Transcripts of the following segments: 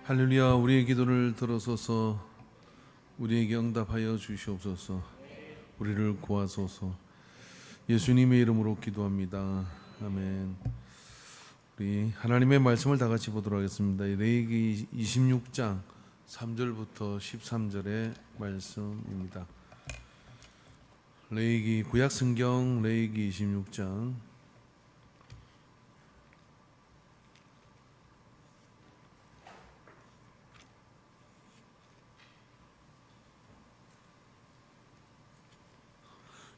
할렐루야. 우리의 기도를 들어서서 우리에게 응답하여 주시옵소서. 우리를 구하소서. 예수님의 이름으로 기도합니다. 아멘. 우리 하나님의 말씀을 다 같이 보도록 하겠습니다. 레위기 26장 3절부터 13절의 말씀입니다. 레위기 구약성경 레위기 26장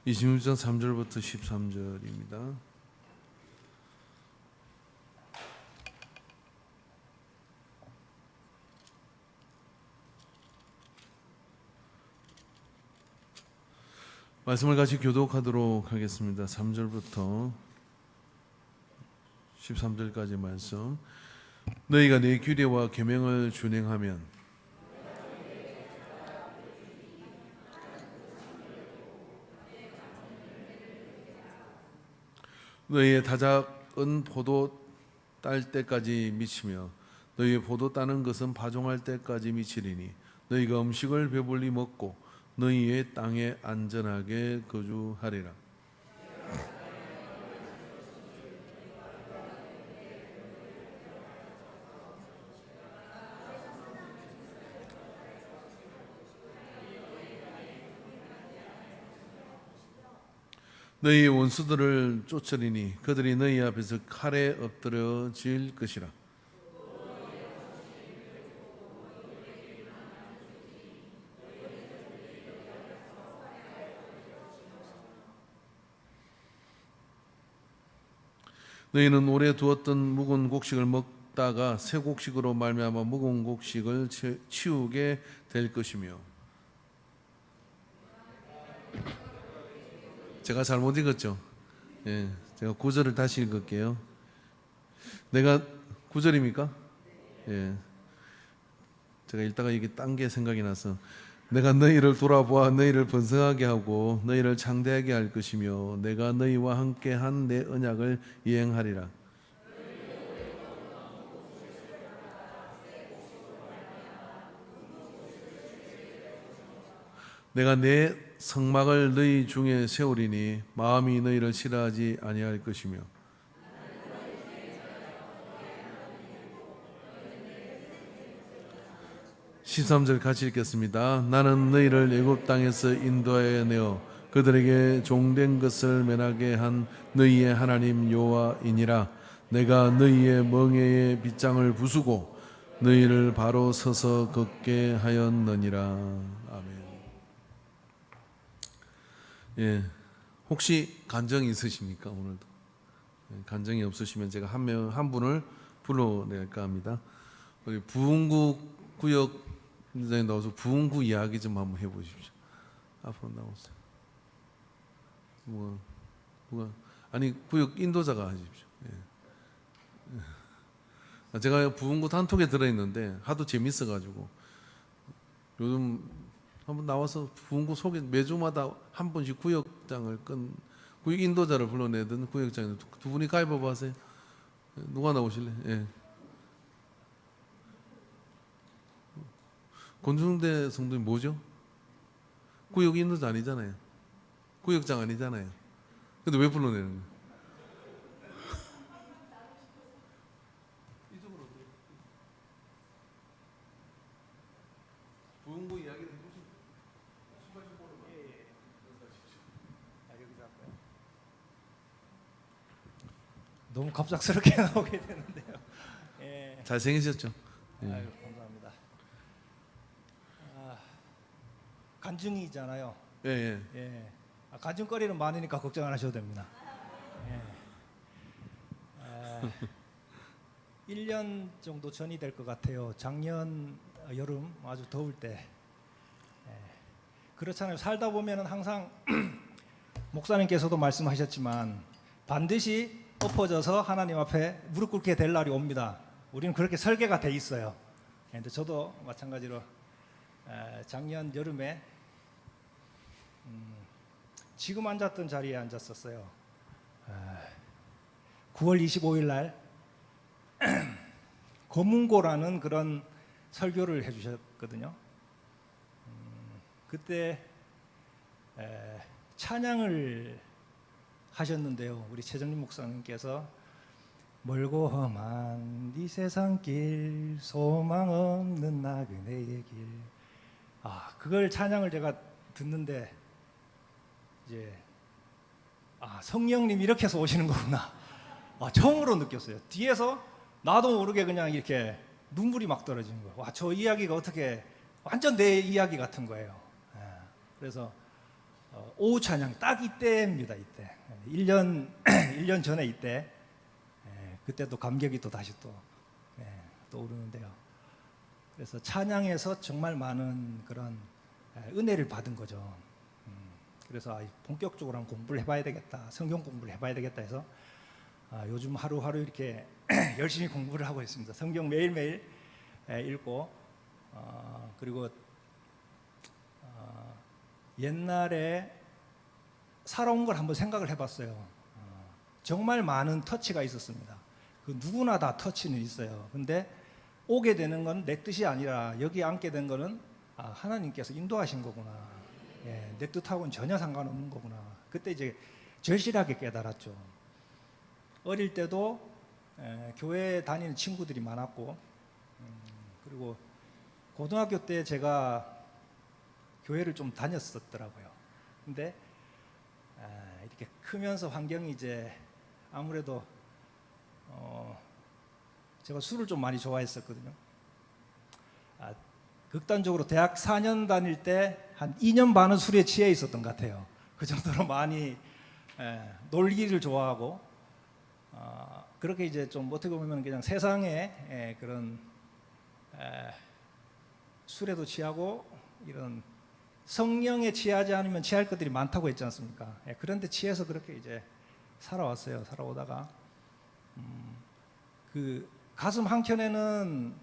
26장 3절부터 13절입니다. 말씀을 같이 교독하도록 하겠습니다. 3절부터 13절까지 말씀. 너희가 내 규례와 계명을 준행하면 너희의 다작은 포도 딸 때까지 미치며 너희의 포도 따는 것은 파종할 때까지 미치리니 너희가 음식을 배불리 먹고 너희의 땅에 안전하게 거주하리라. 너희의 원수들을 쫓으리니 그들이 너희 앞에서 칼에 엎드려질 것이라. 너희는 오래 두었던 묵은 곡식을 먹다가 새 곡식으로 말미암아 묵은 곡식을 치우게 될 것이며. 제가 잘못 읽었죠? 예, 제가 9절을 다시 읽을게요. 내가 9절입니까? 예, 제가 읽다가 이게 딴 게 생각이 나서 내가 너희를 돌아보아 너희를 번성하게 하고 너희를 창대하게 할 것이며 내가 너희와 함께 한 내 언약을 이행하리라. 내가 내 성막을 너희 중에 세우리니 마음이 너희를 싫어하지 아니할 것이며 13절 같이 읽겠습니다. 나는 너희를 애굽 땅에서 인도하여 내어 그들에게 종된 것을 면하게 한 너희의 하나님 여호와이니라. 내가 너희의 멍에의 빗장을 부수고 너희를 바로 서서 걷게 하였느니라. 아멘. 예, 혹시 간정이 있으십니까? 오늘도 간정이 없으시면 제가 한 분을 불러낼까 합니다. 우리 부흥구 구역 인장에 나와서 부흥구 이야기 좀 한번 해보십시오. 앞으로 나오세요. 뭐가 아니 구역 인도자가 하십시오. 예. 제가 부흥구 단톡에 들어있는데 하도 재밌어가지고 요즘 한번 나와서 부흥구 소개 매주마다 한 분씩 구역장을 구역 인도자를 불러내던 구역장에 두 분이 가위바위보 하세요. 누가 나오실래? 예. 권중대 성도님 뭐죠? 구역 인도자 아니잖아요. 구역장 아니잖아요. 근데 왜 불러내는 거예요? 이쪽으로 부흥구 이야기를 해주시면 신발 좀 보러 여기서 할까요? 너무 갑작스럽게 나오게 되는데요. 예. 잘생기셨죠? 예. 아유, 감사합니다. 간증이잖아요. 예, 예. 예. 간증거리는 많으니까 걱정 안 하셔도 됩니다. 예. 1년 정도 전이 될 것 같아요. 작년 여름 아주 더울 때. 예. 그렇잖아요. 살다 보면은 항상 목사님께서도 말씀하셨지만 반드시 엎어져서 하나님 앞에 무릎 꿇게 될 날이 옵니다. 우리는 그렇게 설계가 돼 있어요. 근데 저도 마찬가지로 작년 여름에 지금 앉았던 자리에 앉았었어요. 9월 25일 날 거문고라는 그런 설교를 해주셨거든요. 그때 찬양을 하셨는데요. 우리 최정림 목사님께서 멀고 험한 이 세상길 소망 없는 나그네의 길, 그걸 찬양을 제가 듣는데 이제 성령님 이렇게 해서 오시는 거구나. 처음으로 느꼈어요. 뒤에서 나도 모르게 그냥 이렇게 눈물이 막 떨어지는 거예요. 저 이야기가 어떻게 완전 내 이야기 같은 거예요. 그래서 오후 찬양 딱 이때입니다. 이때 1년 전에 이때 그때 또 감격이 또 다시 또 오르는데요. 그래서 찬양에서 정말 많은 그런 은혜를 받은 거죠. 그래서 본격적으로 한번 공부를 해봐야 되겠다, 성경 공부를 해봐야 되겠다 해서 요즘 하루하루 이렇게 열심히 공부를 하고 있습니다. 성경 매일매일 읽고 그리고 옛날에 살아온 걸 한번 생각을 해봤어요. 정말 많은 터치가 있었습니다. 그 누구나 다 터치는 있어요. 근데 오게 되는 건 내 뜻이 아니라 여기 앉게 된 거는 하나님께서 인도하신 거구나. 내 뜻하고는 전혀 상관없는 거구나. 그때 이제 절실하게 깨달았죠. 어릴 때도 교회 다니는 친구들이 많았고, 그리고 고등학교 때 제가 교회를 좀 다녔었더라고요. 근데 이렇게 크면서 환경이 이제 아무래도 제가 술을 좀 많이 좋아했었거든요. 극단적으로 대학 4년 다닐 때 한 2년 반은 술에 취해 있었던 것 같아요. 그 정도로 많이 놀기를 좋아하고, 그렇게 이제 좀 어떻게 보면 그냥 세상에 그런 술에도 취하고 이런 성령에 취하지 않으면 취할 것들이 많다고 했지 않습니까? 그런데 취해서 그렇게 이제 살아왔어요. 살아오다가 그 가슴 한켠에는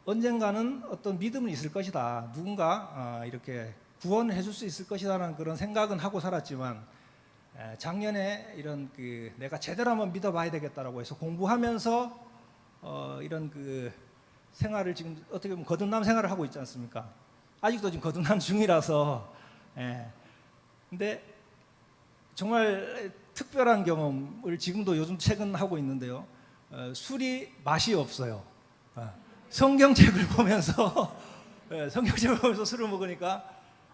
언젠가는 어떤 믿음은 있을 것이다. 누군가 이렇게 구원을 해줄 수 있을 것이다라는 그런 생각은 하고 살았지만, 작년에 이런 그 내가 제대로 한번 믿어봐야 되겠다라고 해서 공부하면서 이런 그 생활을 지금 어떻게 보면 거듭남 생활을 하고 있지 않습니까? 아직도 지금 거듭남 중이라서. 근데 정말 특별한 경험을 지금도 요즘 최근 하고 있는데요. 술이 맛이 없어요. 성경책을 보면서 성경책을 보면서 술을 먹으니까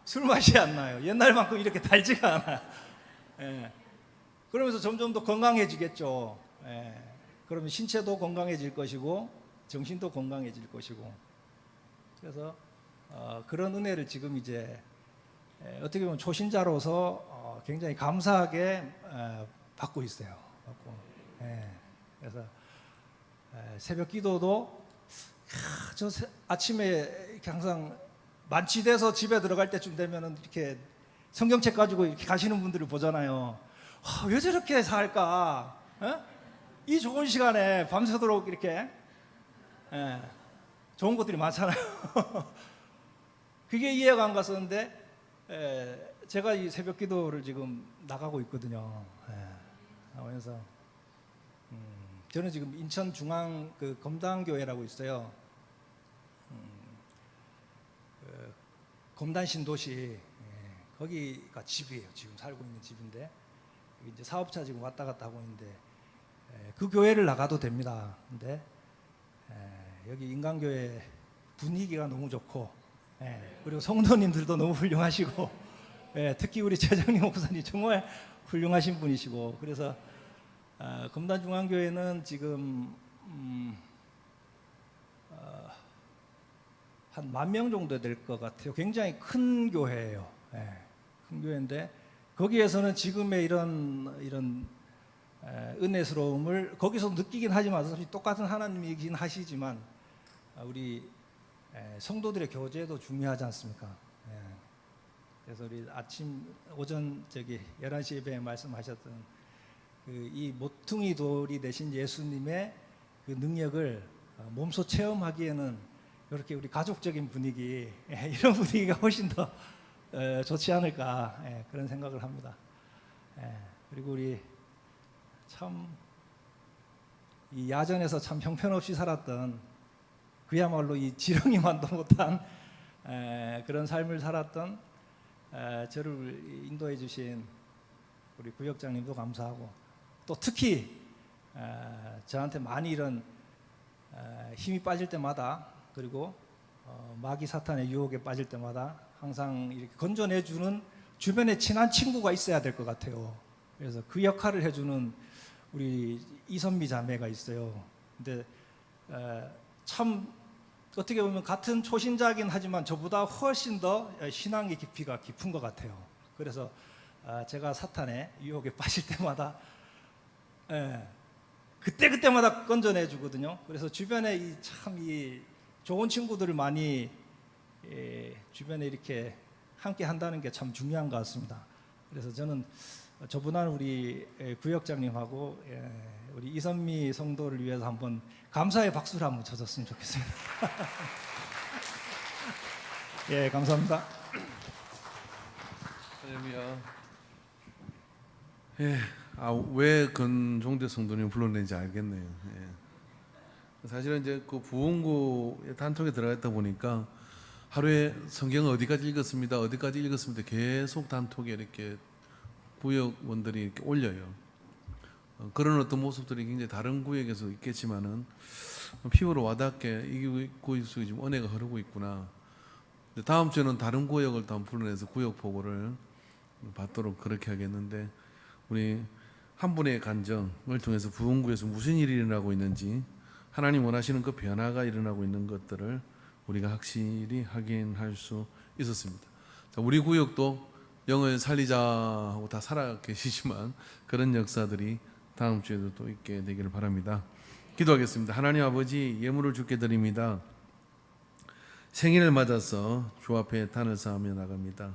술 맛이 안 나요. 옛날만큼 이렇게 달지가 않아요. 그러면서 점점 더 건강해지겠죠. 그러면 신체도 건강해질 것이고 정신도 건강해질 것이고. 그래서 그런 은혜를 지금 이제 어떻게 보면 초신자로서 굉장히 감사하게 받고 있어요. 그래서 새벽 기도도 저 아침에 이렇게 항상 만취돼서 집에 들어갈 때쯤 되면은 이렇게 성경책 가지고 이렇게 가시는 분들을 보잖아요. 왜 저렇게 살까? 이 좋은 시간에 밤새도록 이렇게 좋은 것들이 많잖아요. 그게 이해가 안 갔었는데 제가 이 새벽 기도를 지금 나가고 있거든요. 그래서 저는 지금 인천 중앙 그 검단교회라고 있어요. 검단 신도시 거기가 집이에요. 지금 살고 있는 집인데 이제 사업차 지금 왔다 갔다 하고 있는데 그 교회를 나가도 됩니다. 근데 여기 인간교회 분위기가 너무 좋고 그리고 성도님들도 너무 훌륭하시고 특히 우리 최정림 목사님 정말 훌륭하신 분이시고 그래서 검단중앙교회는 지금 한 10,000명 정도 될 것 같아요. 굉장히 큰 교회예요. 큰 교회인데 거기에서는 지금의 이런 은혜스러움을 거기서 느끼긴 하지만 사실 똑같은 하나님이긴 하시지만 우리 성도들의 교제도 중요하지 않습니까? 그래서 우리 오전 11시 예배에 말씀하셨던 이 모퉁이 돌이 되신 예수님의 그 능력을 몸소 체험하기에는 이렇게 우리 가족적인 분위기 이런 분위기가 훨씬 더 좋지 않을까 그런 생각을 합니다. 그리고 우리 참 이 야전에서 참 형편없이 살았던 그야말로 이 지렁이만도 못한 그런 삶을 살았던 저를 인도해 주신 우리 구역장님도 감사하고, 또 특히 저한테 많이 이런 힘이 빠질 때마다, 그리고 마귀 사탄의 유혹에 빠질 때마다 항상 이렇게 건져내 주는 주변에 친한 친구가 있어야 될 것 같아요. 그래서 그 역할을 해주는 우리 이선미 자매가 있어요. 근데 참 어떻게 보면 같은 초신자긴 하지만 저보다 훨씬 더 신앙의 깊이가 깊은 것 같아요. 그래서 제가 사탄의 유혹에 빠질 때마다 그때마다 건져내 주거든요. 그래서 주변에 이 좋은 친구들을 많이 주변에 이렇게 함께 한다는 게 참 중요한 것 같습니다. 그래서 저는 저분한 우리 구역장님하고 우리 이선미 성도를 위해서 한번 감사의 박수를 한번 쳐줬으면 좋겠습니다. 예, 감사합니다. 할렐루야. 예, 왜 건종대 성도님 불러낸지 알겠네요. 예. 사실은 이제 그 부흥구의 단톡에 들어갔다 보니까 하루에 성경 어디까지 읽었습니다, 어디까지 읽었습니다, 계속 단톡에 이렇게 구역원들이 이렇게 올려요. 그런 어떤 모습들이 굉장히 다른 구역에서 있겠지만은 피부로 와닿게 이 구역 속에 지금 은혜가 흐르고 있구나. 다음 주에는 다른 구역을 또 한번 불러내서 구역 보고를 받도록 그렇게 하겠는데, 우리 한 분의 간정을 통해서 부흥구에서 무슨 일이 일어나고 있는지, 하나님 원하시는 그 변화가 일어나고 있는 것들을 우리가 확실히 확인할 수 있었습니다. 자, 우리 구역도 영을 살리자 하고 다 살아 계시지만 그런 역사들이 다음 주에도 또 있게 되기를 바랍니다. 기도하겠습니다. 하나님 아버지, 예물을 주께 드립니다. 생일을 맞아서 주 앞에 단을 쌓으며 나갑니다.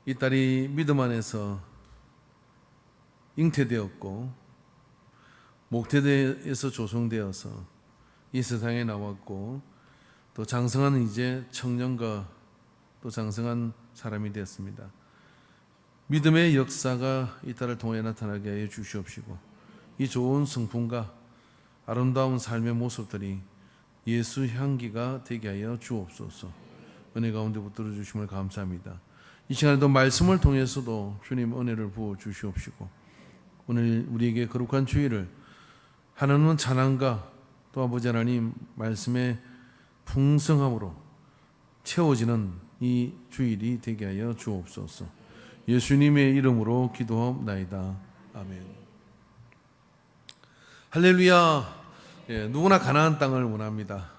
이 딸이 믿음 안에서 잉태되었고 목태에서 조성되어서 이 세상에 나왔고, 또 장성한 이제 청년과 또 장성한 사람이 되었습니다. 믿음의 역사가 이 딸을 통해 나타나게 하여 주시옵시고, 이 좋은 성품과 아름다운 삶의 모습들이 예수 향기가 되게 하여 주옵소서. 은혜 가운데 붙들어 주심을 감사합니다. 이 시간에도 말씀을 통해서도 주님 은혜를 부어 주시옵시고, 오늘 우리에게 거룩한 주일을 하나님은 찬양과 또 아버지 하나님 말씀의 풍성함으로 채워지는 이 주일이 되게 하여 주옵소서. 예수님의 이름으로 기도하옵나이다. 아멘. 할렐루야. 예, 누구나 가나안 땅을 원합니다.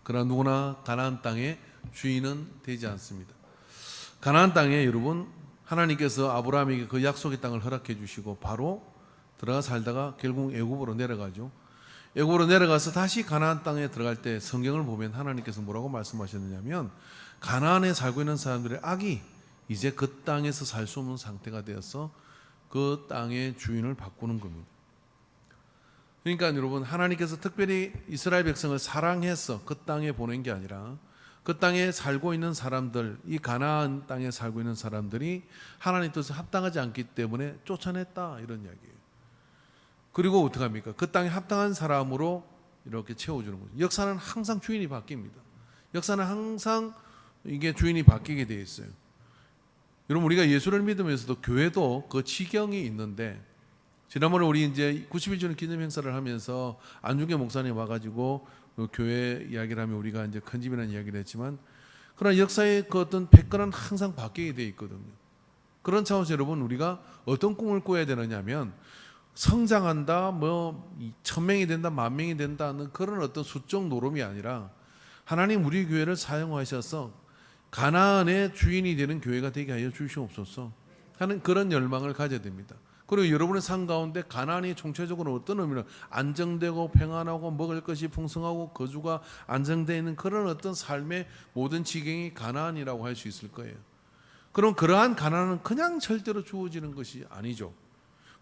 그러나 누구나 가나안 땅의 주인은 되지 않습니다. 가나안 땅에 여러분, 하나님께서 아브라함에게 그 약속의 땅을 허락해 주시고 바로 들어가 살다가 결국 애굽으로 내려가죠. 애굽으로 내려가서 다시 가나안 땅에 들어갈 때 성경을 보면 하나님께서 뭐라고 말씀하셨느냐면, 가나안에 살고 있는 사람들의 악이 이제 그 땅에서 살 수 없는 상태가 되어서 그 땅의 주인을 바꾸는 겁니다. 그러니까 여러분, 하나님께서 특별히 이스라엘 백성을 사랑해서 그 땅에 보낸 게 아니라 그 땅에 살고 있는 사람들, 이 가나안 땅에 살고 있는 사람들이 하나님 뜻에 합당하지 않기 때문에 쫓아냈다, 이런 이야기예요. 그리고 어떻게 합니까? 그 땅에 합당한 사람으로 이렇게 채워주는 거죠. 역사는 항상 주인이 바뀝니다. 역사는 항상 이게 주인이 바뀌게 되어 있어요. 여러분, 우리가 예수를 믿으면서도 교회도 그 지경이 있는데, 지난번에 우리 이제 91주년 기념 행사를 하면서 안중계 목사님 와가지고 그 교회 이야기를 하면 우리가 이제 큰 집이라는 이야기를 했지만, 그러나 역사의 그 어떤 패권은 항상 바뀌게 되어 있거든요. 그런 차원에서 여러분, 우리가 어떤 꿈을 꿔야 되느냐면, 성장한다, 뭐 1000명이 된다, 10,000명이 된다는 그런 어떤 수적 노름이 아니라 하나님 우리 교회를 사용하셔서 가나안의 주인이 되는 교회가 되게 하여 주시옵소서 하는 그런 열망을 가져야 됩니다. 그리고 여러분의 삶 가운데 가나안이 총체적으로 어떤 의미로 안정되고 평안하고 먹을 것이 풍성하고 거주가 안정되어 있는 그런 어떤 삶의 모든 지경이 가나안이라고 할 수 있을 거예요. 그럼 그러한 가나안은 그냥 절대로 주어지는 것이 아니죠.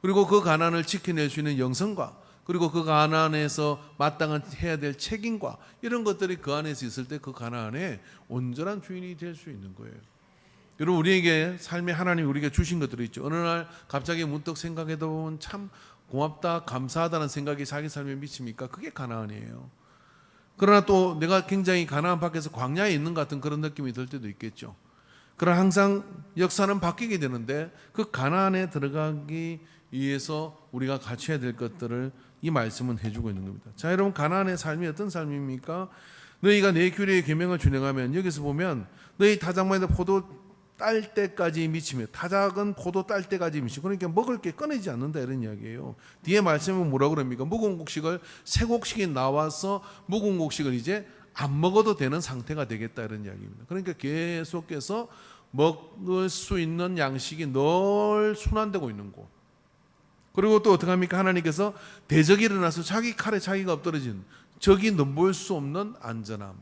그리고 그 가나안을 지켜낼 수 있는 영성과, 그리고 그 가나안에서 마땅한 해야 될 책임과 이런 것들이 그 안에서 있을 때 그 가나안의 온전한 주인이 될 수 있는 거예요. 여러분, 우리에게 삶에 하나님이 우리에게 주신 것들이 있죠. 어느 날 갑자기 문득 생각해다 보면 참 고맙다, 감사하다는 생각이 자기 삶에 미칩니까? 그게 가나안이에요. 그러나 또 내가 굉장히 가나안 밖에서 광야에 있는 것 같은 그런 느낌이 들 때도 있겠죠. 그러나 항상 역사는 바뀌게 되는데 그 가나안에 들어가기 위해서 우리가 갖춰야 될 것들을 이 말씀은 해주고 있는 겁니다. 자, 여러분, 가나안의 삶이 어떤 삶입니까? 너희가 내 규례의 계명을 준행하면, 여기서 보면 너희 타작마다 포도 딸 때까지 미치며, 타작은 포도 딸 때까지 미치고, 그러니까 먹을 게 끊이지 않는다 이런 이야기예요. 뒤에 말씀은 뭐라고 그럽니까? 묵은 곡식을 새 곡식이 나와서 묵은 곡식을 이제 안 먹어도 되는 상태가 되겠다 이런 이야기입니다. 그러니까 계속해서 먹을 수 있는 양식이 늘 순환되고 있는 거. 그리고 또 어떻게 합니까? 하나님께서 대적이 일어나서 자기 칼에 자기가 엎드러진, 적이 넘볼 수 없는 안전함.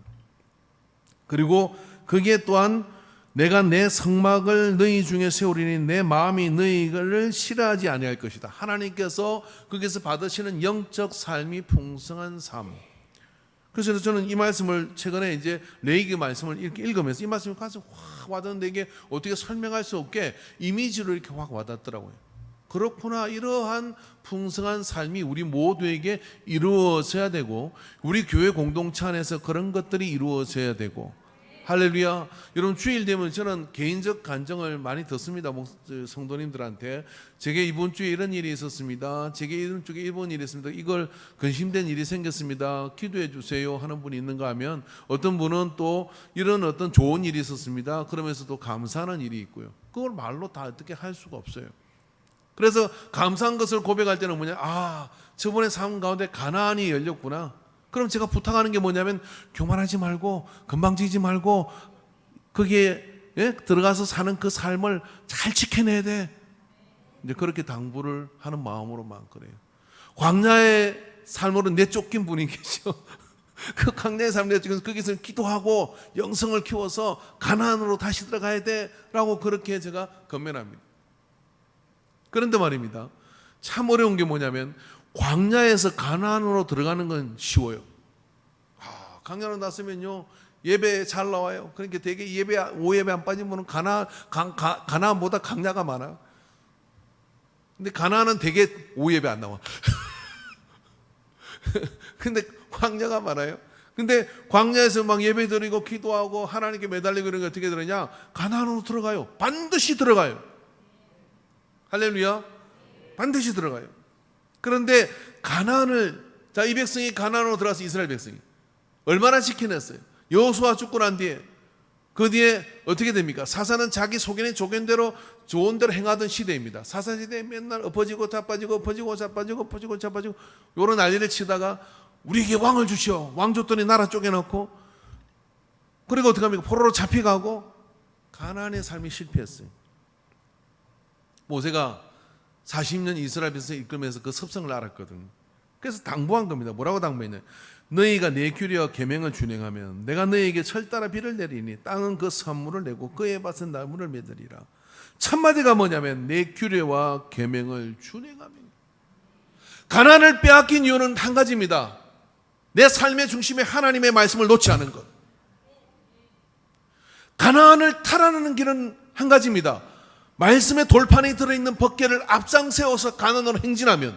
그리고 거기에 또한 내가 내 성막을 너희 중에 세우리니 내 마음이 너희를 싫어하지 아니할 것이다. 하나님께서 거기서 받으시는 영적 삶이 풍성한 삶. 그래서 저는 이 말씀을 최근에 이제 레이기 말씀을 이렇게 읽으면서 이 말씀이 가서 확 와닿는데, 이게 어떻게 설명할 수 없게 이미지로 이렇게 확 와닿더라고요. 그렇구나, 이러한 풍성한 삶이 우리 모두에게 이루어져야 되고, 우리 교회 공동체 안에서 그런 것들이 이루어져야 되고. 할렐루야. 여러분, 주일 되면 저는 개인적 간증을 많이 듣습니다. 성도님들한테. 제게 이번 주에 이런 일이 있었습니다. 제게 이번 주에 이런 일이 있습니다. 이걸 근심된 일이 생겼습니다. 기도해 주세요 하는 분이 있는가 하면, 어떤 분은 또 이런 어떤 좋은 일이 있었습니다. 그러면서도 감사하는 일이 있고요. 그걸 말로 다 어떻게 할 수가 없어요. 그래서 감사한 것을 고백할 때는 뭐냐, 아, 저번에 삶 가운데 가나안이 열렸구나. 그럼 제가 부탁하는 게 뭐냐면, 교만하지 말고 건방지지 말고 거기에 들어가서 사는 그 삶을 잘 지켜내야 돼. 이제 그렇게 당부를 하는 마음으로만 그래요. 광야의 삶으로 내쫓긴 분이 계셔. 그 광야의 삶을 내쫓겨서 거기서 기도하고 영성을 키워서 가나안으로 다시 들어가야 돼라고 그렇게 제가 건면합니다. 그런데 말입니다, 참 어려운 게 뭐냐면, 광야에서 가나안으로 들어가는 건 쉬워요. 광야로 났으면요, 예배 잘 나와요. 그러니까 되게 예배, 오예배 안 빠진 분은 가나안보다 광야가 많아요. 근데 가나안은 되게 오예배 안 나와. 근데 광야가 많아요. 근데 광야에서 막 예배 드리고 기도하고 하나님께 매달리고 이런 게 어떻게 되느냐? 가나안으로 들어가요. 반드시 들어가요. 할렐루야. 반드시 들어가요. 그런데 가나안을, 자, 이 백성이 가나안으로 들어가서, 이스라엘 백성이 얼마나 지켜냈어요? 여호수아 죽고 난 뒤에, 그 뒤에 어떻게 됩니까? 사사는 자기 속인의 조견대로 좋은 대로 행하던 시대입니다. 사사 시대에 맨날 엎어지고 자빠지고 엎어지고 자빠지고 엎어지고 자빠지고 이런 난리를 치다가 우리에게 왕을 주시오. 왕 줬더니 나라 쪼개놓고, 그리고 어떻게 합니까? 포로로 잡혀가고 가나안의 삶이 실패했어요. 모세가 40년 이스라엘 백성을 이끌면서 그 섭성을 알았거든. 그래서 당부한 겁니다. 뭐라고 당부했냐? 너희가 내 규례와 계명을 준행하면 내가 너희에게 철따라 비를 내리니 땅은 그 선물을 내고 그에 밭은 나무를 맺으리라. 첫마디가 뭐냐면 내 규례와 계명을 준행하면. 가나안을 빼앗긴 이유는 한 가지입니다. 내 삶의 중심에 하나님의 말씀을 놓지 않은 것. 가나안을 탈환하는 길은 한 가지입니다. 말씀의 돌판에 들어있는 법궤를 앞장 세워서 가나안으로 행진하면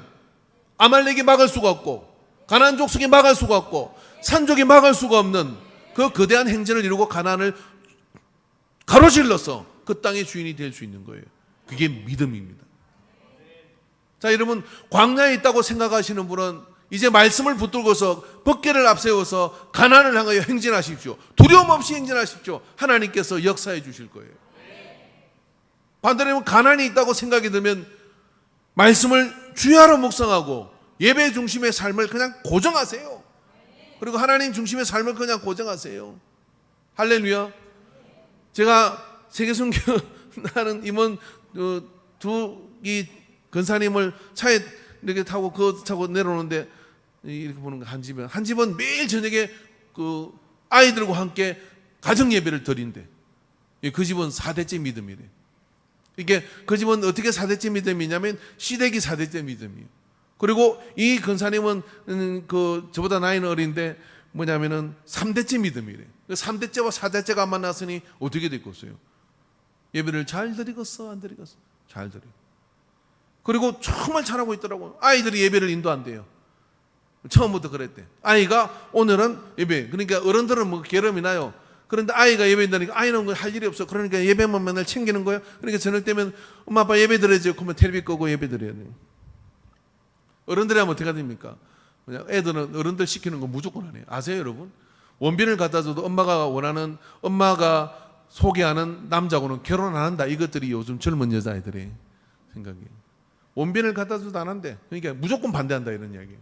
아말렉이 막을 수가 없고, 가나안 족속이 막을 수가 없고, 산족이 막을 수가 없는 그 거대한 행진을 이루고 가나안을 가로질러서 그 땅의 주인이 될 수 있는 거예요. 그게 믿음입니다. 자, 여러분, 광야에 있다고 생각하시는 분은 이제 말씀을 붙들고서 법궤를 앞세워서 가나안을 향하여 행진하십시오. 두려움 없이 행진하십시오. 하나님께서 역사해 주실 거예요. 반대로 가나안이 있다고 생각이 들면 말씀을 주야로 묵상하고 예배 중심의 삶을 그냥 고정하세요. 그리고 하나님 중심의 삶을 그냥 고정하세요. 할렐루야. 제가 세계선교하는 임원 이 근사님을 차에 이렇게 타고 그 타고 내려오는데 이렇게 보는 거, 한 집은 매일 저녁에 그 아이들과 함께 가정 예배를 드린대. 그 집은 4대째 믿음이래. 이게 그 집은 어떻게 4대째 믿음이냐면 시댁이 4대째 믿음이에요. 그리고 이 근사님은 그 저보다 나이는 어린데 뭐냐면은 3대째 믿음이래. 3대째와 4대째가 안 만났으니 어떻게 됐겠어요? 예배를 잘 드리겠어, 안 드리겠어? 잘 드려. 그리고 정말 잘하고 있더라고요. 아이들이 예배를 인도한대요. 처음부터 그랬대. 아이가 오늘은 예배. 그러니까 어른들은 뭐 게으름이 나요. 그런데 아이가 예배한다니까 아이는 할 일이 없어. 그러니까 예배만 맨날 챙기는 거야. 그러니까 저녁 되면 엄마 아빠 예배 드려야지. 그러면 텔레비 끄고 예배 드려야 돼요. 어른들이 하면 어떻게 됩니까? 그냥 애들은 어른들 시키는 거 무조건 안 해요. 아세요 여러분? 원빈을 갖다 줘도 엄마가 원하는, 엄마가 소개하는 남자하고는 결혼 안 한다. 이것들이 요즘 젊은 여자애들의 생각이에요. 원빈을 갖다 줘도 안 한대. 그러니까 무조건 반대한다 이런 이야기예요.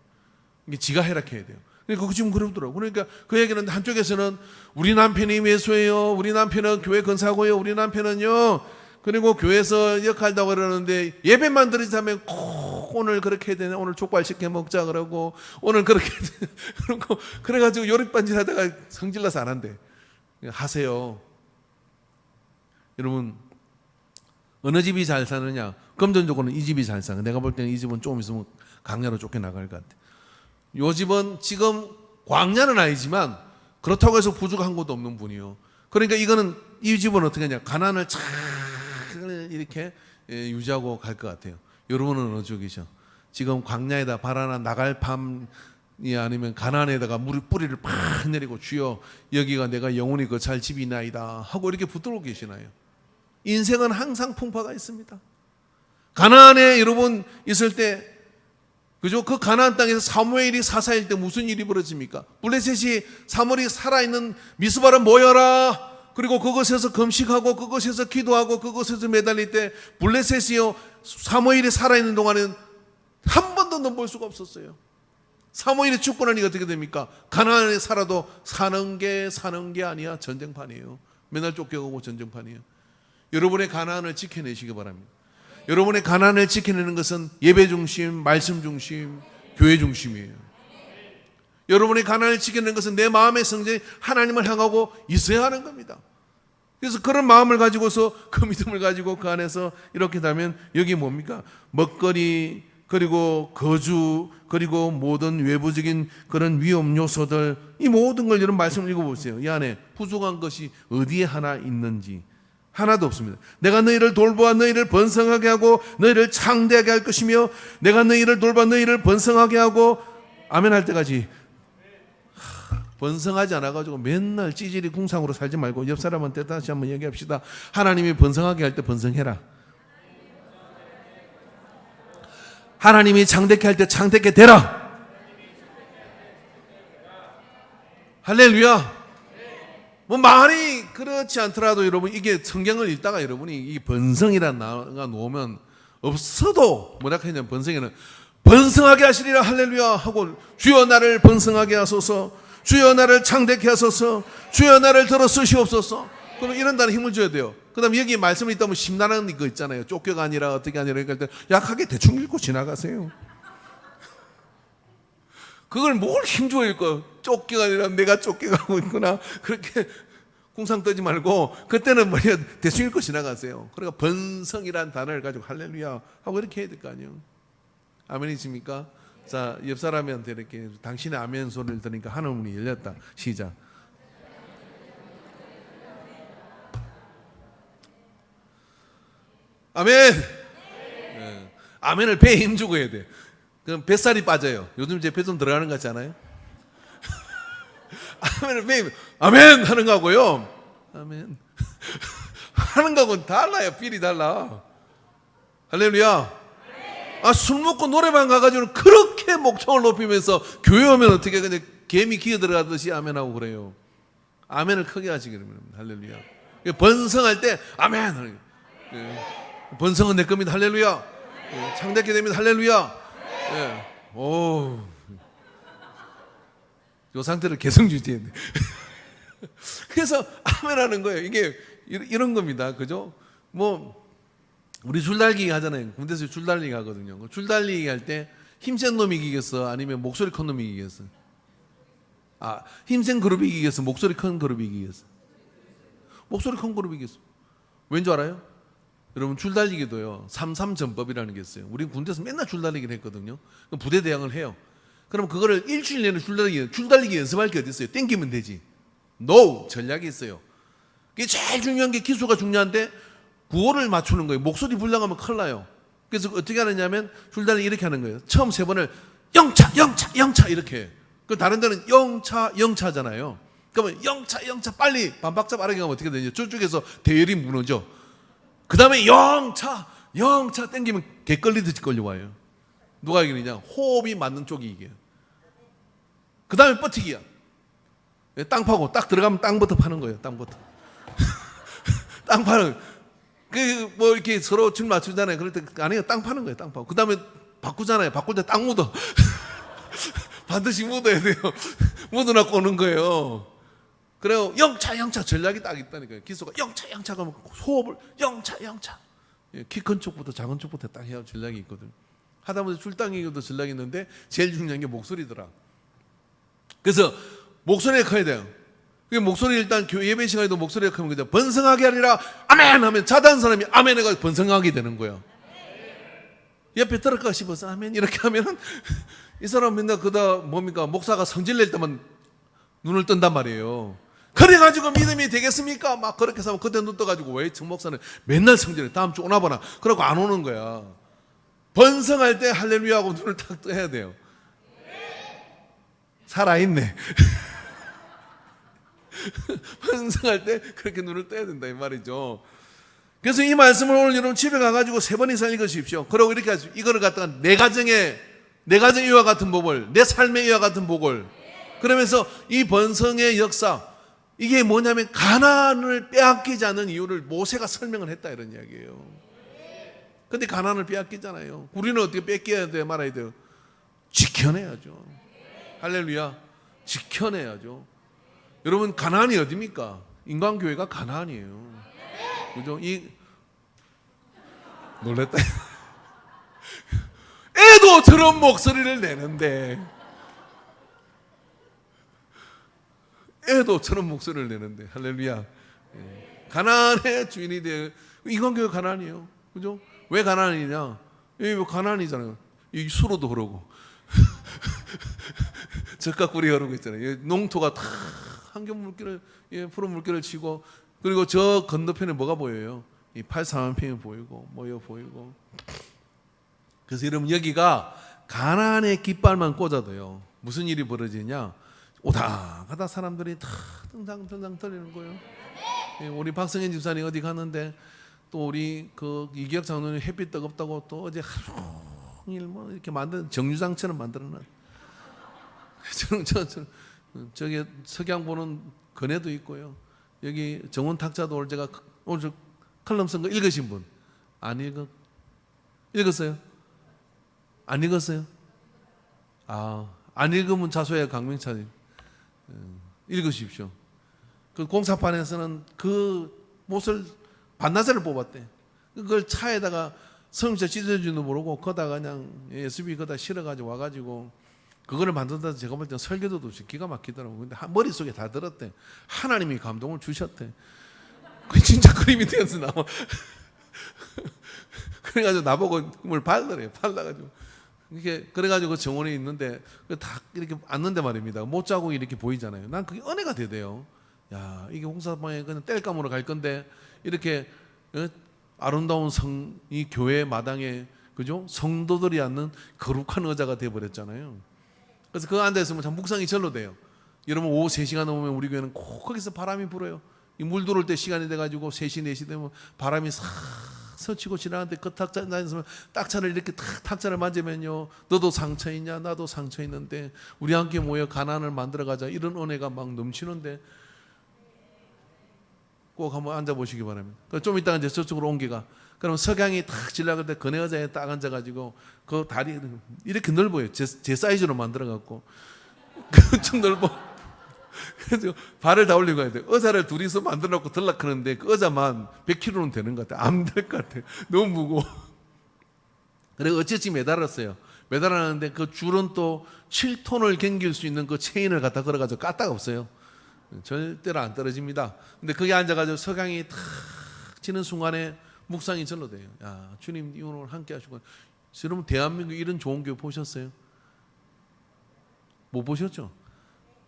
이게 지가 해락해야 돼요. 그러니까 지금 그러더라고요. 그러니까 그 얘기는 한쪽에서는 우리 남편이 매수해요. 우리 남편은 교회 건사고요. 우리 남편은요. 그리고 교회에서 역할다고 그러는데 예배만 드리자면 꼭 오늘 그렇게 해야 되네. 오늘 족발 시켜 먹자 그러고 오늘 그렇게 그러고 그래가지고 요리반질 하다가 성질나서 안 한대. 하세요. 여러분 어느 집이 잘 사느냐? 금전적으로는 이 집이 잘 사는. 내가 볼 때는 이 집은 조금 있으면 광야로 쫓겨나갈 것 같아. 요 집은 지금 광야는 아니지만 그렇다고 해서 부족한 것도 없는 분이요. 그러니까 이거는 이 집은 어떻게 하냐? 가난을 잘 이렇게 유지하고 갈 것 같아요. 여러분은 어느 쪽이셔? 지금 광야에다 발 하나 나갈 밤이 아니면 가난에다가 뿌리를 팍 내리고 주여 여기가 내가 영원히 거할 집이나이다 하고 이렇게 붙들고 계시나요? 인생은 항상 풍파가 있습니다. 가나안에 여러분 있을 때 그죠? 그 가나안 땅에서 사무엘이 사사일 때 무슨 일이 벌어집니까? 블레셋이 사무엘이 살아있는 미스바를 모여라. 그리고 그것에서 금식하고 그것에서 기도하고 그것에서 매달릴 때 블레셋이요 사무엘이 살아있는 동안에는 한 번도 넘볼 수가 없었어요. 사무엘이 죽고 나니까 어떻게 됩니까? 가나안에 살아도 사는 게 아니야. 전쟁판이에요. 맨날 쫓겨가고 전쟁판이에요. 여러분의 가나안을 지켜내시기 바랍니다. 여러분의 가난을 지켜내는 것은 예배 중심, 말씀 중심, 교회 중심이에요. 여러분의 가난을 지켜내는 것은 내 마음의 성전이 하나님을 향하고 있어야 하는 겁니다. 그래서 그런 마음을 가지고서 그 믿음을 가지고 그 안에서 이렇게 되면 여기 뭡니까? 먹거리 그리고 거주 그리고 모든 외부적인 그런 위험 요소들 이 모든 걸 여러분 말씀을 읽어보세요. 이 안에 부족한 것이 어디에 하나 있는지 하나도 없습니다. 내가 너희를 돌보아 너희를 번성하게 하고 너희를 창대하게 할 것이며 내가 너희를 돌봐 너희를 번성하게 하고 아멘 할 때까지 번성하지 않아가지고 맨날 찌질이 궁상으로 살지 말고 옆 사람한테 다시 한번 얘기합시다. 하나님이 번성하게 할 때 번성해라. 하나님이 창대케 할 때 창대케 되라. 할렐루야. 뭐 많이 그렇지 않더라도 여러분 이게 성경을 읽다가 여러분이 이 번성이라는 단어가 나오면 없어도 뭐라 했냐면 번성에는 번성하게 하시리라 할렐루야 하고 주여 나를 번성하게 하소서 주여 나를 창대케 하소서 주여 나를 들어 쓰시옵소서. 그럼 이런 단어 힘을 줘야 돼요. 그 다음에 여기 말씀이 있다면 심란한 거 있잖아요. 쫓겨가 아니라 어떻게 아니라 그러니까 약하게 대충 읽고 지나가세요. 그걸 뭘 힘주어 읽고 쫓겨가 아니라 내가 쫓겨가고 있구나 그렇게 궁상 떠지 말고 그때는 뭐냐 대충 읽고 지나가세요. 그러니까 번성이라는 단어를 가지고 할렐루야 하고 이렇게 해야 될 거 아니에요. 아멘이십니까? 자, 옆 사람한테 이렇게 당신의 아멘 소리를 들으니까 하늘문이 열렸다. 시작. 아멘. 네. 아멘을 배에 힘주고 해야 돼. 그럼 뱃살이 빠져요. 요즘 제 배 좀 들어가는 것 같지 않아요? 아멘을 배에 아멘 하는 거하고요. 아멘 하는 거하고는 달라요. 필이 달라. 할렐루야. 아, 술 먹고 노래방 가가지고 그렇게 목청을 높이면서 교회 오면 어떻게 그냥 개미 기어 들어가듯이 아멘하고 그래요. 아멘을 크게 하시기 바랍니다. 할렐루야. 번성할 때 아멘. 번성은 내 겁니다. 할렐루야. 창대케 됩니다. 할렐루야. 오, 이 상태를 계속 유지해야 돼. 그래서 아멘하는 거예요. 이게 이런 겁니다. 그죠? 뭐 우리 줄달리기 하잖아요. 군대에서 줄달리기 하거든요. 줄달리기 할 때 힘센 놈이 이기겠어? 아니면 목소리 큰 놈이 이기겠어? 아, 힘센 그룹이 이기겠어? 목소리 큰 그룹이 이기겠어? 목소리 큰 그룹이 이기겠어. 왠지 알아요? 여러분 줄달리기도요 3-3전법이라는 게 있어요. 우리 군대에서 맨날 줄달리기를 했거든요. 부대 대항을 해요. 그럼 그거를 일주일 내내 줄달리기 연습할 게 어디 있어요? 땡기면 되지. No! 전략이 있어요. 그게 제일 중요한 게 기수가 중요한데 구호를 맞추는 거예요. 목소리 불량하면 큰일 나요. 그래서 어떻게 하느냐면 줄달리기 이렇게 하는 거예요. 처음 3번을 영차, 영차, 영차 이렇게. 그 다른 데는 영차, 영차잖아요. 그러면 영차, 영차 빨리 반박자 빠르게 가면 어떻게 되냐? 저쪽에서 대열이 무너져. 그 다음에 영차, 영차 땡기면 개 끌리듯이 끌려와요. 누가 이기느냐? 호흡이 맞는 쪽이 이겨요. 그 다음에 뻗튀기야. 땅 파고 딱 들어가면 땅부터 파는 거예요. 땅부터. 땅 파는. 그 뭐 이렇게 서로 줄 맞추잖아요. 그럴 때 아니에요. 땅 파는 거예요. 땅 파고. 그 다음에 바꾸잖아요. 바꿀 때 땅 묻어. 반드시 묻어야 돼요. 묻어놓고 오는 거예요. 그래요. 영차, 영차 전략이 딱 있다니까요. 기수가 영차, 영차 가면 호흡을 영차, 영차. 키 큰 쪽부터 작은 쪽부터 딱 해야 전략이 있거든. 하다못해 줄당기기도 전략이 있는데 제일 중요한 게 목소리더라. 그래서 목소리가 커야 돼요. 목소리 일단 교회 예배 시간에도 목소리가 크면 그죠. 번성하게 하리라 아멘 하면 자다한 사람이 아멘 해가지고 번성하게 되는 거예요. 옆에 들을까 싶어서 아멘 이렇게 하면은 이 사람 맨날 그다 뭡니까 목사가 성질 낼 때만 눈을 뜬단 말이에요. 그래가지고 믿음이 되겠습니까? 막 그렇게 해서 그때 눈 떠가지고 왜 정 목사는 맨날 성질을 다음 주 오나 보나 그러고 안 오는 거야. 번성할 때 할렐루야 하고 눈을 딱 떠야 돼요. 살아있네. 번성할 때 그렇게 눈을 떠야 된다 이 말이죠. 그래서 이 말씀을 오늘 여러분 집에 가가지고 3번 이상 읽으십시오. 그리고 이렇게 하십시오. 이거를 갖다가 내 가정의 이와 같은 복을, 내 삶의 이와 같은 복을. 그러면서 이 번성의 역사, 이게 뭐냐면 가나안을 빼앗기지 않는 이유를 모세가 설명을 했다 이런 이야기예요. 근데 가나안을 빼앗기잖아요. 우리는 어떻게 뺏겨야 돼 말아야 돼요? 지켜내야죠. 할렐루야. 지켜내야죠. 여러분 가나안이 어디입니까? 인간교회가 가나안이에요. 그죠? 놀랬다. 애도 저런 목소리를 내는데 애도 저런 목소리를 내는데 할렐루야. 가나안의 주인이 돼. 인간교회 가나안이에요. 그죠? 왜 가나안이냐? 이 가나안이잖아요. 이 수로도 흐르고 젖가꿀이 흐르고 있잖아요. 농토가 다 한겨울 물결을 푸른 물결을 치고 그리고 저 건너편에 뭐가 보여요? 이 팔사만평이 보이고 뭐여 보이고. 그래서 여러분 여기가 가나안의 깃발만 꽂아도요 무슨 일이 벌어지냐? 오다가다 사람들이 다 등장 떨리는 거예요. 우리 박성현 집사님 어디 갔는데 또 우리 그 이기혁 장로님 햇빛 뜨겁다고 또 어제 하루 종일 뭐 이렇게 만든 정류장처럼 만들어놨. 저기 석양 보는 건애도 있고요. 여기 정원 탁자도 오늘 제가 오늘 저 칼럼 쓴 거 읽으신 분? 안 읽었어요? 안 읽었어요? 안 읽으면 자소해 강명찬님. 읽으십시오. 그 공사판에서는 그 못을 반나절을 뽑았대. 그걸 차에다가 성자 찢어지는 모르고 거다가 그냥 SUV 거다 실어가지고 와가지고 그거를 만든다 제가 볼 때는 설교도 없이 기가 막히더라고. 근데 머릿속에 다 들었대. 하나님이 감동을 주셨대. 그 진짜 그림이 되어서 나와. 그래가지고 나보고 뭘 발라래요. 발라가지고. 이렇게 그래가지고 정원에 있는데 다 이렇게 앉는데 말입니다. 못 자고 이렇게 보이잖아요. 난 그게 은혜가 되대요. 야 이게 홍사방에 그냥 땔감으로 갈 건데 이렇게 아름다운 이 교회 마당에 그죠? 성도들이 앉는 거룩한 의자가 되어버렸잖아요. 그래서 그거 앉아있으면 참 묵상이 절로 돼요. 여러분 오후 3시간 넘으면 우리 교회는 꼭 거기서 바람이 불어요. 이 물 들어올 때 시간이 돼가지고 3시, 4시 되면 바람이 싹 서치고 지나가는데 그 탁자 앉아있으면 딱차를 이렇게 탁 탁자를 만지면요. 너도 상처 있냐? 나도 상처 있는데 우리 함께 모여 가난을 만들어가자. 이런 은혜가 막 넘치는데 꼭 한번 앉아보시기 바랍니다. 좀 이따가 이제 저쪽으로 옮겨가. 그러면 석양이 탁 지나갈 때 그네 의자에 딱 앉아가지고 그 다리 이렇게 넓어요. 제 사이즈로 만들어갖고 엄청 넓어. 그래서 발을 다 올리고 가야 돼. 의자를 둘이서 만들어놓고 들락하는데 그 의자만 100kg는 되는 것 같아. 안 될 것 같아. 너무 무거워. 그리고 어쨌지 매달았어요. 매달았는데 그 줄은 또 7톤을 견길 수 있는 그 체인을 갖다 걸어가지고 까딱 없어요. 절대로 안 떨어집니다. 근데 거기 앉아가지고 석양이 탁 지는 순간에 묵상이 절로 돼요. 야, 주님 오늘 함께 하시고. 여러분 대한민국 이런 좋은 교회 보셨어요? 못 보셨죠?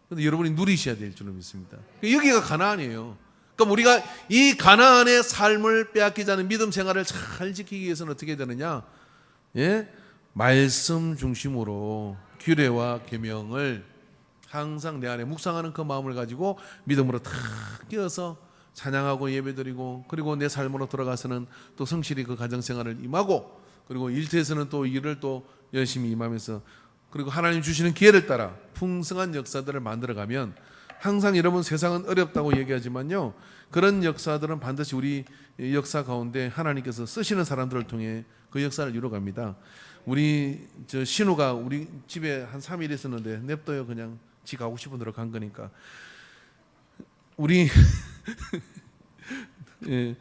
근데 여러분이 누리셔야 될 줄로 믿습니다. 여기가 가나안이에요. 그럼 우리가 이 가나안의 삶을 빼앗기지 않은 믿음 생활을 잘 지키기 위해서는 어떻게 되느냐? 예? 말씀 중심으로 규례와 계명을 항상 내 안에 묵상하는 그 마음을 가지고 믿음으로 탁 끼어서 찬양하고 예배드리고, 그리고 내 삶으로 돌아가서는 또 성실히 그 가정생활을 임하고, 그리고 일터에서는 또 일을 또 열심히 임하면서, 그리고 하나님 주시는 기회를 따라 풍성한 역사들을 만들어가면, 항상 여러분 세상은 어렵다고 얘기하지만요, 그런 역사들은 반드시 우리 역사 가운데 하나님께서 쓰시는 사람들을 통해 그 역사를 이루어갑니다. 우리 신우가 우리 집에 한 3일 있었는데 냅둬요. 그냥 지 가고 싶은 대로 간 거니까. 우리 예,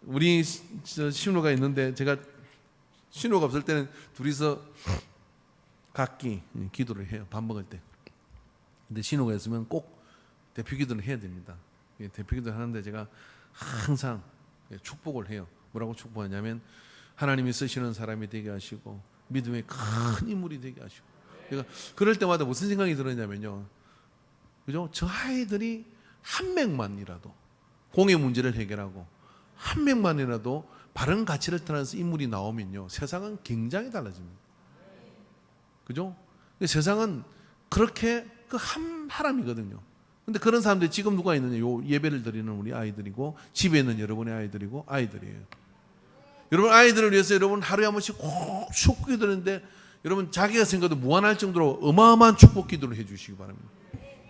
우리 신우가 있는데, 제가 신우가 없을 때는 둘이서 각기 기도를 해요. 밥 먹을 때. 근데 신우가 있으면 꼭 대표 기도를 해야 됩니다. 대표 기도를 하는데 제가 항상 축복을 해요. 뭐라고 축복하냐면, 하나님이 쓰시는 사람이 되게 하시고 믿음의 큰 인물이 되게 하시고. 그러니까 그럴 때마다 무슨 생각이 들었냐면요, 그죠? 저 아이들이 한 명만이라도 공의 문제를 해결하고 한 명만이라도 바른 가치를 떠나서 인물이 나오면요, 세상은 굉장히 달라집니다. 그죠? 세상은 그렇게 그 한 사람이거든요. 근데 그런 사람들이 지금 누가 있느냐? 요 예배를 드리는 우리 아이들이고, 집에 있는 여러분의 아이들이고, 아이들이에요. 여러분 아이들을 위해서 여러분 하루에 한 번씩 꼭 축복 기도하는데, 여러분 자기가 생각도 무한할 정도로 어마어마한 축복 기도를 해주시기 바랍니다.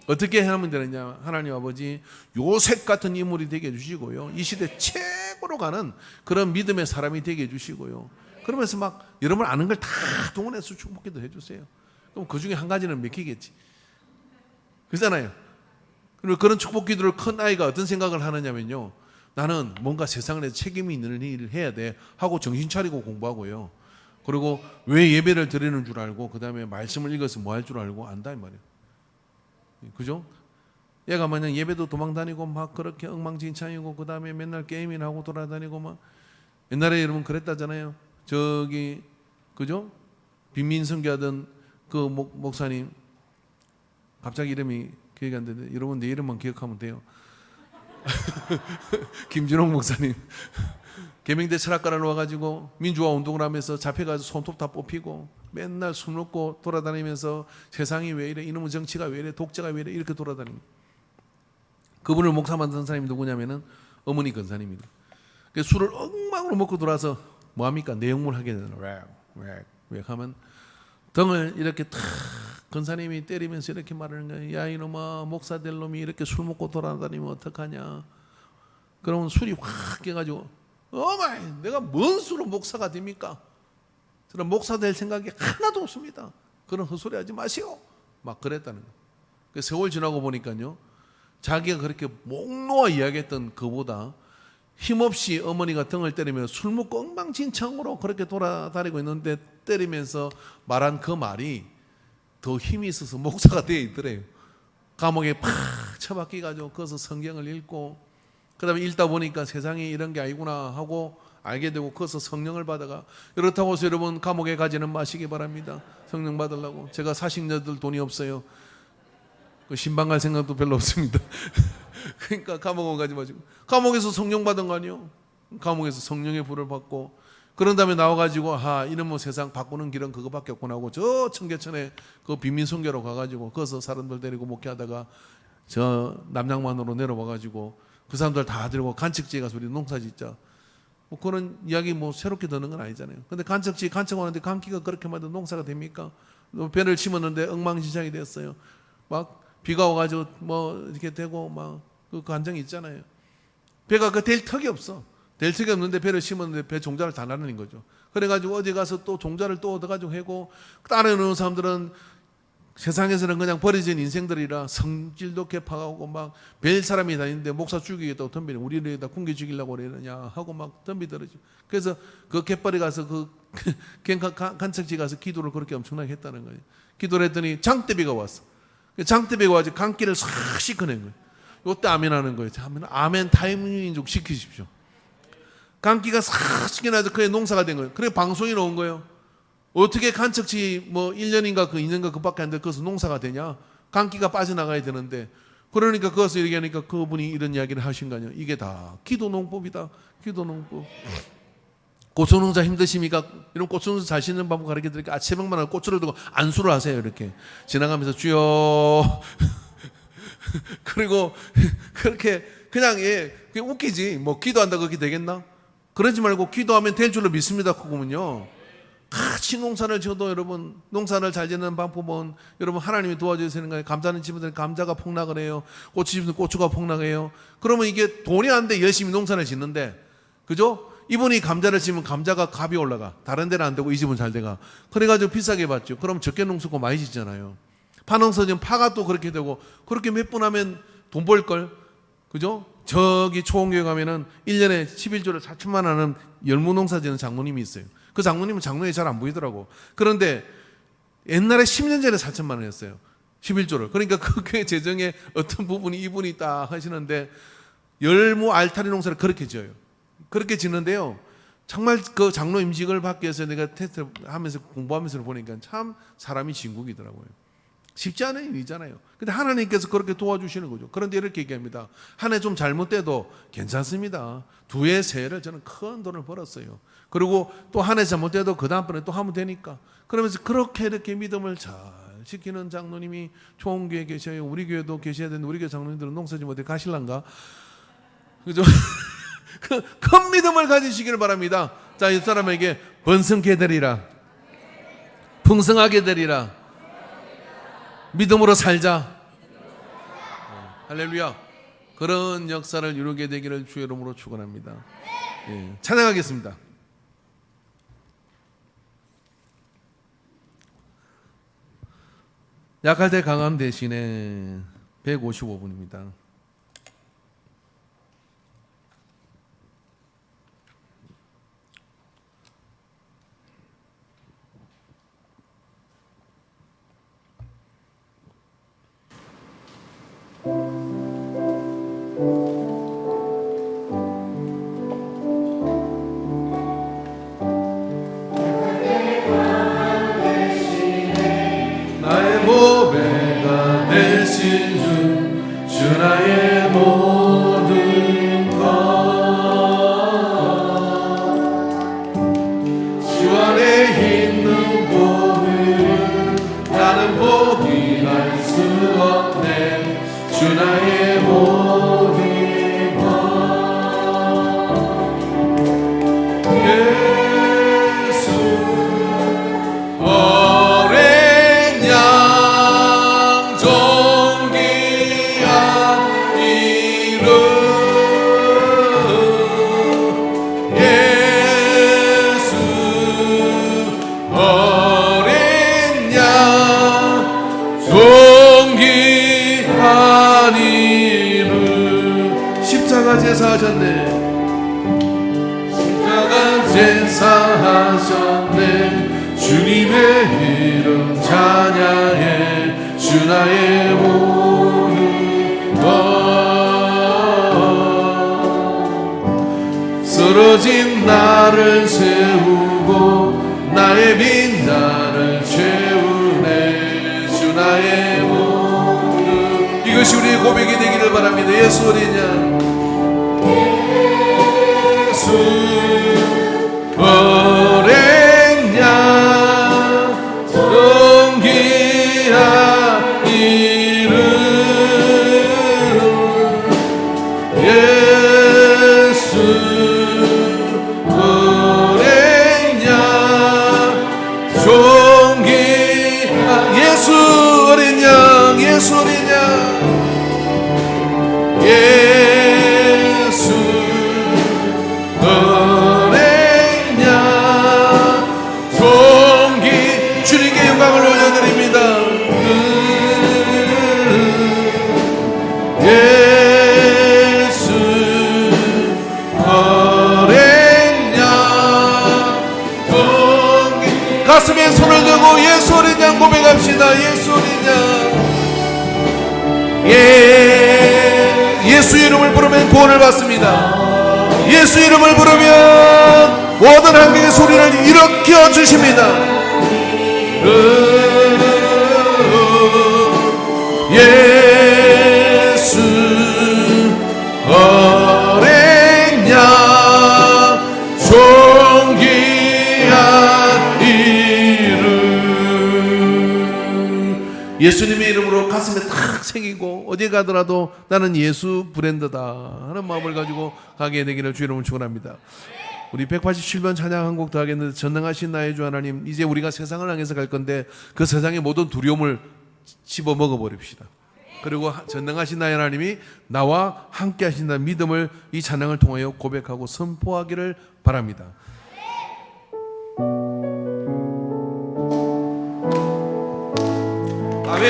어떻게 하면 되느냐? 하나님 아버지, 요셉 같은 인물이 되게 해주시고요, 이 시대 최고로 가는 그런 믿음의 사람이 되게 해주시고요, 그러면서 막 여러분 아는 걸 다 동원해서 축복 기도 해주세요. 그럼 그 중에 한 가지는 맥히겠지. 그렇잖아요. 그리고 그런 축복 기도를 큰 아이가 어떤 생각을 하느냐면요, 나는 뭔가 세상에 책임이 있는 일을 해야 돼 하고 정신 차리고 공부하고요, 그리고 왜 예배를 드리는 줄 알고, 그 다음에 말씀을 읽어서 뭐 할 줄 알고 안다 이 말이에요. 그죠? 얘가 만약 예배도 도망다니고 막 그렇게 엉망진창이고, 그 다음에 맨날 게임이나 하고 돌아다니고 막, 옛날에 여러분 그랬다잖아요. 저기 그죠? 빈민 선교하던 그 목사님, 갑자기 이름이 기억이 안 되는데, 여러분 내 이름만 기억하면 돼요. 김준홍 목사님. 계명대 철학과를 와가지고 민주화 운동을 하면서 잡혀가지고 손톱 다 뽑히고 맨날 술 먹고 돌아다니면서 세상이 왜 이래, 이놈의 정치가 왜 이래, 독재가 왜 이래, 이렇게 돌아다닙니다. 그분을 목사 만든 사람이 누구냐면은 어머니 권사님입니다. 그래서 술을 엉망으로 먹고 돌아서 뭐합니까? 내용물 하게 되잖아요. 왜 하면 등을 이렇게 탁 권사님이 때리면서 이렇게 말하는 거예요. 야 이놈아, 목사 될 놈이 이렇게 술 먹고 돌아다니면 어떡하냐. 그러면 술이 확 깨가지고, 어마이, 내가 뭔 수로 목사가 됩니까? 저는 목사 될 생각이 하나도 없습니다. 그런 헛소리 하지 마시오. 막 그랬다는 거예요. 세월 지나고 보니까요, 자기가 그렇게 목 놓아 이야기했던 그보다 힘없이 어머니가 등을 때리며 술 먹고 엉망진창으로 그렇게 돌아다니고 있는데 때리면서 말한 그 말이 더 힘이 있어서 목사가 되어 있더래요. 감옥에 팍 처박혀가지고 거기서 성경을 읽고, 그 다음에 읽다 보니까 세상에 이런 게 아니구나 하고 알게 되고, 거기서 성령을 받아가. 이렇다고 해서 여러분 감옥에 가지는 마시기 바랍니다. 성령 받으려고. 제가 사식녀들 돈이 없어요. 그 신방 갈 생각도 별로 없습니다. 그러니까 감옥은 가지 마시고, 감옥에서 성령 받은 거 아니요? 감옥에서 성령의 불을 받고, 그런 다음에 나와가지고, 이놈의 뭐 세상 바꾸는 길은 그거밖에 없구나 하고, 저 청계천에 그 빈민선교로 가가지고 거기서 사람들 데리고 목회하다가 저 남양만으로 내려와가지고 그 사람들 다 데리고 간척지에 가서 우리 농사 짓자. 뭐 그런 이야기 뭐 새롭게 듣는 건 아니잖아요. 근데 간척지 간척하는데 감기가 그렇게 만든 농사가 됩니까? 배를 심었는데 엉망진창이 됐어요. 막 비가 와가지고 뭐 이렇게 되고 막 그 간정이 있잖아요. 배가 그 될 턱이 없어. 될 턱이 없는데 배를 심었는데 배 종자를 다 나누는 거죠. 그래가지고 어디 가서 또 종자를 또 얻어가지고 해고, 따르는 사람들은 세상에서는 그냥 버려진 인생들이라 성질도 개파하고 막 별 사람이 다니는데 목사 죽이겠다고 덤비는, 우리를 다 굶겨 죽이려고 그러느냐 하고 막 덤비더라죠. 그래서 그 갯벌에 가서 그 간척지 가서 기도를 그렇게 엄청나게 했다는 거예요. 기도를 했더니 장대비가 왔어. 장대비가 와서 강길을 싹 씻어낸 거예요. 요때 아멘 하는 거예요. 아멘 타임인족 시키십시오. 강기가 싹 씻겨나서 그의 농사가 된 거예요. 그래 방송이 나온 거예요. 어떻게 간척지 뭐 1년인가 그 2년가 그밖에 안 돼 거기서 농사가 되냐. 강기가 빠져나가야 되는데, 그러니까 거기서 얘기하니까 그분이 이런 이야기를 하신 거 아니에요. 이게 다 기도 농법이다. 기도 농법. 고추농사 힘드십니까? 이런 고추농사 잘 짓는 방법 가르쳐 드릴게요. 새벽마다 고추를 들고 안수를 하세요. 이렇게 지나가면서 주여 그리고 그렇게 그냥 그냥 웃기지. 뭐 기도한다고 그렇게 되겠나? 그러지 말고 기도하면 될 줄로 믿습니다. 그거면요. 같이 농사를 지어도 여러분 농사를 잘 짓는 방법은 여러분 하나님이 도와주시는 거예요. 감자는 집은 감자가 폭락을 해요. 고추 집은 고추가 폭락해요. 그러면 이게 돈이 안 돼 열심히 농사를 짓는데 그죠? 이분이 감자를 심으면 감자가 값이 올라가. 다른 데는 안 되고 이 집은 잘 돼가. 그래가지고 비싸게 받죠. 그럼 적게 농수고 많이 짓잖아요. 파농서지면 파가 또 그렇게 되고 그렇게 몇 분 하면 돈 벌걸. 그죠? 저기 초원교회 가면은 1년에 11조를 4천만 하는 열무농사 지는 장모님이 있어요. 그 장모님은 장로에 잘 안 보이더라고. 그런데 옛날에 10년 전에 4천만 원이었어요. 11조를. 그러니까 그 교회 재정의 어떤 부분이 이분이 딱 하시는데 열무 알타리 농사를 그렇게 지어요. 그렇게 짓는데요. 정말 그 장로 임직을 받기 위해서 내가 테스트 하면서 공부하면서 보니까 참 사람이 진국이더라고요. 쉽지 않은 일이잖아요. 근데 하나님께서 그렇게 도와주시는 거죠. 그런데 이렇게 얘기합니다. 한 해 좀 잘못돼도 괜찮습니다. 두 해, 세 해를 저는 큰 돈을 벌었어요. 그리고 또 한 해 잘못돼도 그 다음번에 또 하면 되니까. 그러면서 그렇게 이렇게 믿음을 잘 지키는 장로님이 초원교회에 계셔요. 우리 교회도 계셔야 되는데 우리 교회 장로님들은 농사지 못해 가실란가? 그죠? 큰 믿음을 가지시기를 바랍니다. 자, 이 사람에게 번성케 되리라. 풍성하게 되리라. 믿음으로 살자. 할렐루야. 그런 역사를 이루게 되기를 주의 이름으로 축원합니다. 예, 찬양하겠습니다. 약할 때 강함 대신에 155분입니다. 나의 보배가 되신 주 나의 모든 것 주 안에 있는 복을 나는 포기할 수 없네. 주 나의 모든 것 예수 어린 양 존귀한 이름 예수 어린 양 존귀한 이름 십자가 제사하셨네. 십자가 제사하셨네. 주님의 이름 찬양해. 주 나의 모든 것 쓰러진 나를 세우고 나의 빈자를 채우네. 주 나의 모든 이것이 우리의 고백이 되기를 바랍니다. 예수 어린 양 예수 어린 양 존귀한 이름 예수 어린 양 존귀한 예수 어린 양 예수 어린 양 예수 어린 양 존귀 주님께 영광을 올려드립니다. 예수 어린 양 존귀 가슴에 손을 대고 예수 어린 양 고백합시다. 예수 어린 양 예수 이름을 부르면 구원을 받습니다. 예수 이름을 부르면 모든 환경의 소리를 일으켜 주십니다. 예수 어린 양 존귀 예수님의 이름으로 가슴에 탁 새기고 어디 가더라도 나는 예수 브랜드다 하는 마음을 가지고 가게 되기를 주의 이름으로 축원합니다. 우리 187번 찬양 한 곡 더 하겠는데, 전능하신 나의 주 하나님, 이제 우리가 세상을 향해서 갈 건데 그 세상의 모든 두려움을 씹어 먹어버립시다. 그리고 전능하신 나의 하나님이 나와 함께 하신다는 믿음을 이 찬양을 통하여 고백하고 선포하기를 바랍니다. 아멘.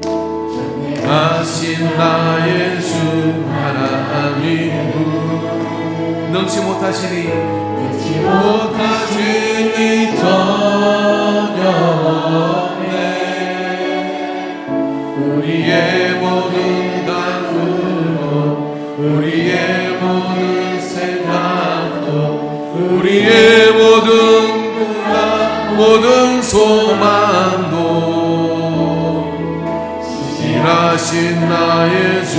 전능하신 나의 주 하나님, 능치 못하시니 전혀 없네. 우리의 모든 간구도, 우리의 모든 생각도, 우리의 모든 소망도 신실하신 나의 주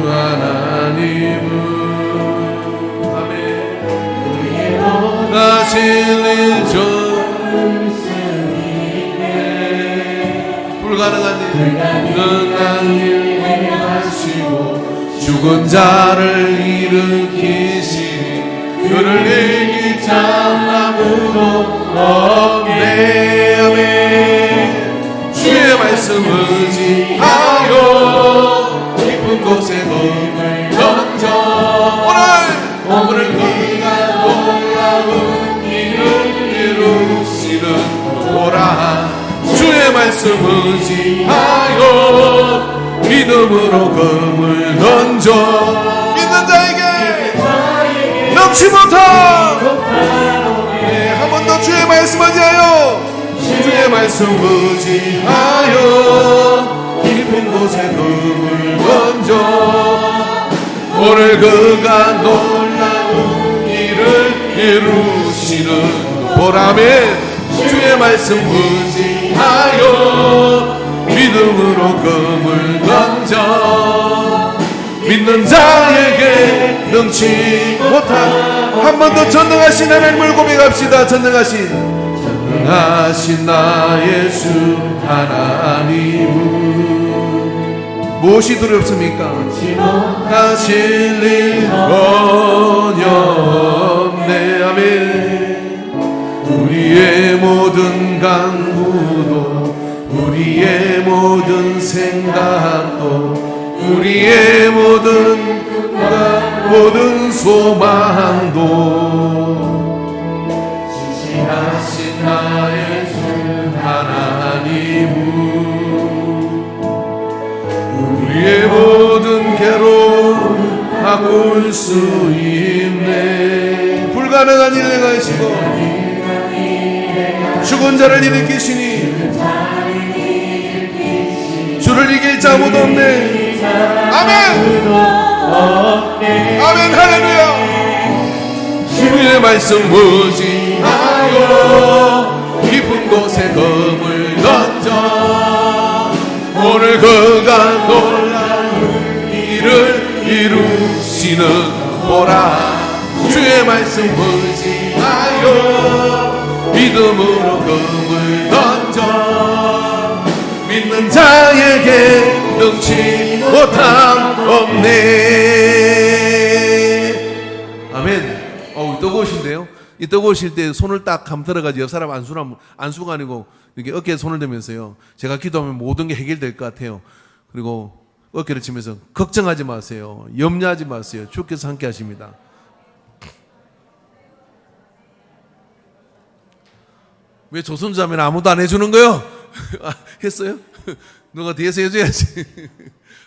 하나님은 나 진리 불가능한 일 행하시고 죽은 자를 일으키시니 그를 이길 자 아무도 없네. 아멘. 주의 말씀 의지하여 깊은 곳에 몸을 던져 오늘 그가 놀라운 일을 이루시는 보라. 주의 말씀 의지하여 믿음으로 금을 던져 믿는 자에게 넘치 못한 한 번 더 주의 말씀 의지하여 주의 말씀 의지하여 깊은 곳에 금을 던져 오늘 그가 놀라운 일을 이루시는 보라매. 주의 말씀 의지하여 믿음으로 금을 던져 믿는 자에게 능치 못한 한 번 더 전능하신 하나님을 고백합시다. 전능하신 나의 주 하나님은 무엇이 두렵습니까? 하실 일 전혀 없네. 아멘. 우리의 모든 간구도, 우리의 모든 생각도, 우리의 모든 소망도 신실하신 나의 주 하나님은 우리의 모든 괴로움 바꿀 수 있네. 불가능한 일 행하시고 죽은 자를 일으키시니 주를 이길 자 아무도 없네. 아멘. 아멘. 할렐루야. 주의 말씀 의지하여 깊은 곳에 금을 던져 오늘 그가 놀라운 일을 이루시는 보라. 주의 말씀 의지하여 믿음으로 금을 던져 믿는 자에게 능치 못함 없네. 아멘. 뜨거우신데요? 이 뜨거우실 때 손을 딱 감들어가지고 옆 사람 안수가 아니고 이렇게 어깨에 손을 대면서요, 제가 기도하면 모든 게 해결될 것 같아요. 그리고 어깨를 치면서 걱정하지 마세요, 염려하지 마세요, 주께서 함께 하십니다. 왜 조선자면 아무도 안 해주는 거요? 했어요? 누가 뒤에서 해줘야지.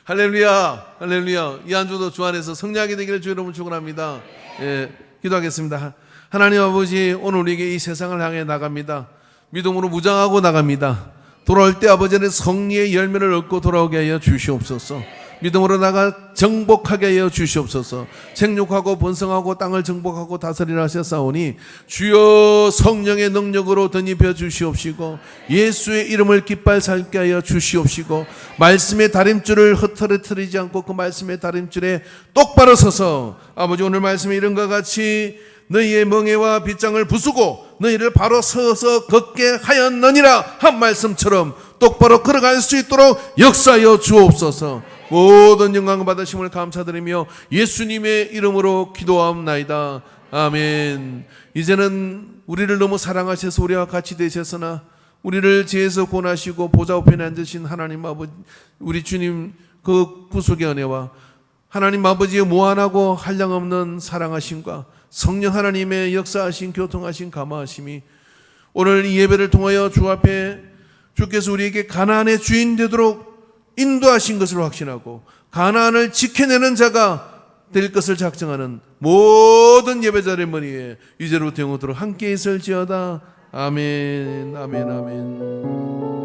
할렐루야, 할렐루야. 이 한 주도 주 안에서 성령이 되기를 주 이름으로 축원합니다. 예, 기도하겠습니다. 하나님 아버지, 오늘 우리에게 이 세상을 향해 나갑니다. 믿음으로 무장하고 나갑니다. 돌아올 때 아버지는 성리의 열매를 얻고 돌아오게 하여 주시옵소서. 믿음으로 나가 정복하게 하여 주시옵소서. 생육하고 번성하고 땅을 정복하고 다스리라 하셨사오니 주여 성령의 능력으로 덧입혀 주시옵시고 예수의 이름을 깃발 살게 하여 주시옵시고 말씀의 다림줄을 흐트러뜨리지 않고 그 말씀의 다림줄에 똑바로 서서 아버지 오늘 말씀의 이름과 같이 너희의 멍에와 빗장을 부수고 너희를 바로 서서 걷게 하였느니라 한 말씀처럼 똑바로 걸어갈 수 있도록 역사하여 주옵소서. 모든 영광 받으심을 감사드리며 예수님의 이름으로 기도하옵나이다. 아멘. 이제는 우리를 너무 사랑하셔서 우리와 같이 되셨으나 우리를 죄에서 구원하시고 보좌 우편에 앉으신 하나님 아버지, 우리 주님 그 구속의 은혜와 하나님 아버지의 무한하고 한량없는 사랑하심과 성령 하나님의 역사하신 교통하신 감화하심이 오늘 이 예배를 통하여 주 앞에 주께서 우리에게 가나안의 주인 되도록 인도하신 것을 확신하고 가나안을 지켜내는 자가 될 것을 작정하는 모든 예배자의 머리에 이제로부터 영원토록 함께 있을지어다. 아멘, 아멘, 아멘.